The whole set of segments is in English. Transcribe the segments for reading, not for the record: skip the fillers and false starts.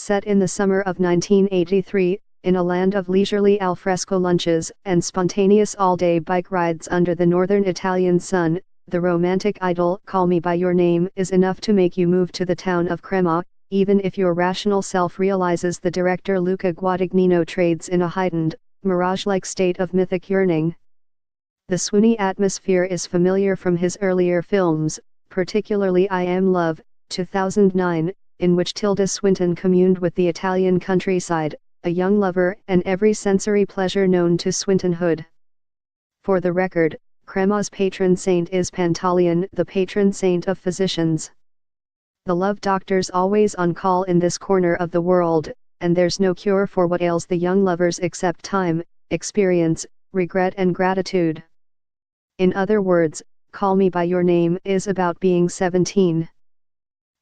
Set in the summer of 1983, in a land of leisurely alfresco lunches and spontaneous all-day bike rides under the northern Italian sun, the romantic idyll Call Me By Your Name is enough to make you move to the town of Crema, even if your rational self realizes the director Luca Guadagnino trades in a heightened, mirage-like state of mythic yearning. The swoony atmosphere is familiar from his earlier films, particularly I Am Love, 2009, in which Tilda Swinton communed with the Italian countryside, a young lover and every sensory pleasure known to Swintonhood. For the record, Crema's patron saint is Pantaleon, the patron saint of physicians. The love doctor's always on call in this corner of the world, and there's no cure for what ails the young lovers except time, experience, regret and gratitude. In other words, Call Me By Your Name is about being 17.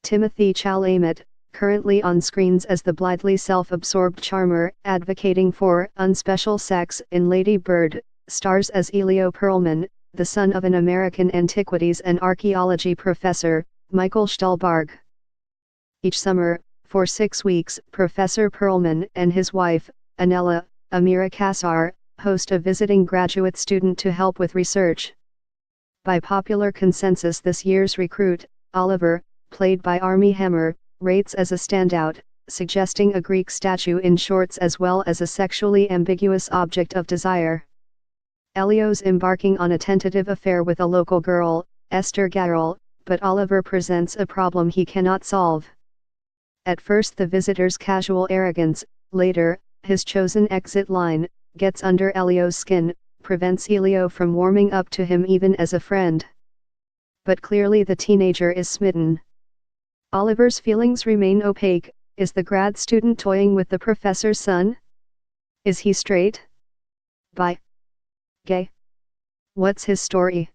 Timothy Chalamet, currently on screens as the blithely self-absorbed charmer advocating for unspecial sex in Lady Bird, stars as Elio Perlman, the son of an American antiquities and archaeology professor, Michael Stuhlbarg. Each summer, for 6 weeks, Professor Perlman and his wife, Anela, Amira Kassar, host a visiting graduate student to help with research. By popular consensus, this year's recruit, Oliver, played by Armie Hammer, rates as a standout, suggesting a Greek statue in shorts as well as a sexually ambiguous object of desire. Elio's embarking on a tentative affair with a local girl, Esther Garrel, but Oliver presents a problem he cannot solve. At first the visitor's casual arrogance, later, his chosen exit line, gets under Elio's skin, prevents Elio from warming up to him even as a friend. But clearly the teenager is smitten. Oliver's feelings remain opaque. Is the grad student toying with the professor's son? Is he straight? Bi? Gay? What's his story?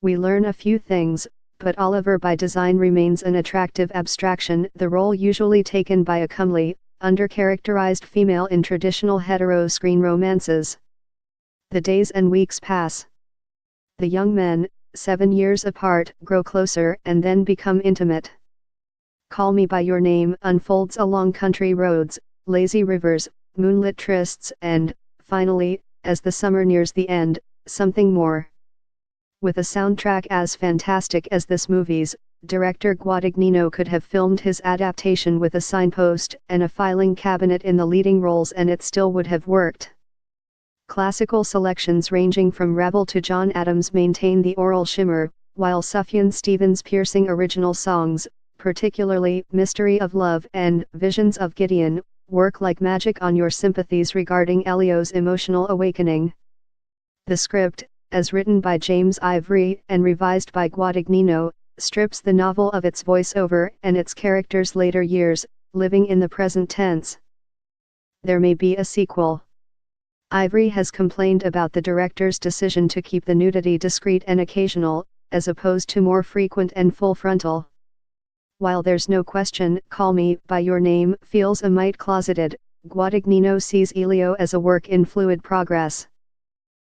We learn a few things, but Oliver by design remains an attractive abstraction, the role usually taken by a comely, undercharacterized female in traditional hetero screen romances. The days and weeks pass. The young men, 7 years apart, grow closer and then become intimate. Call Me By Your Name unfolds along country roads, lazy rivers, moonlit trysts and, finally, as the summer nears the end, something more. With a soundtrack as fantastic as this movie's, director Guadagnino could have filmed his adaptation with a signpost and a filing cabinet in the leading roles and it still would have worked. Classical selections ranging from Ravel to John Adams maintain the aural shimmer, while Sufjan Stevens' piercing original songs, particularly Mystery of Love and Visions of Gideon, work like magic on your sympathies regarding Elio's emotional awakening. The script, as written by James Ivory and revised by Guadagnino, strips the novel of its voiceover and its characters' later years, living in the present tense. There may be a sequel. Ivory has complained about the director's decision to keep the nudity discreet and occasional, as opposed to more frequent and full frontal. While there's no question Call Me By Your Name feels a mite closeted, Guadagnino sees Elio as a work in fluid progress.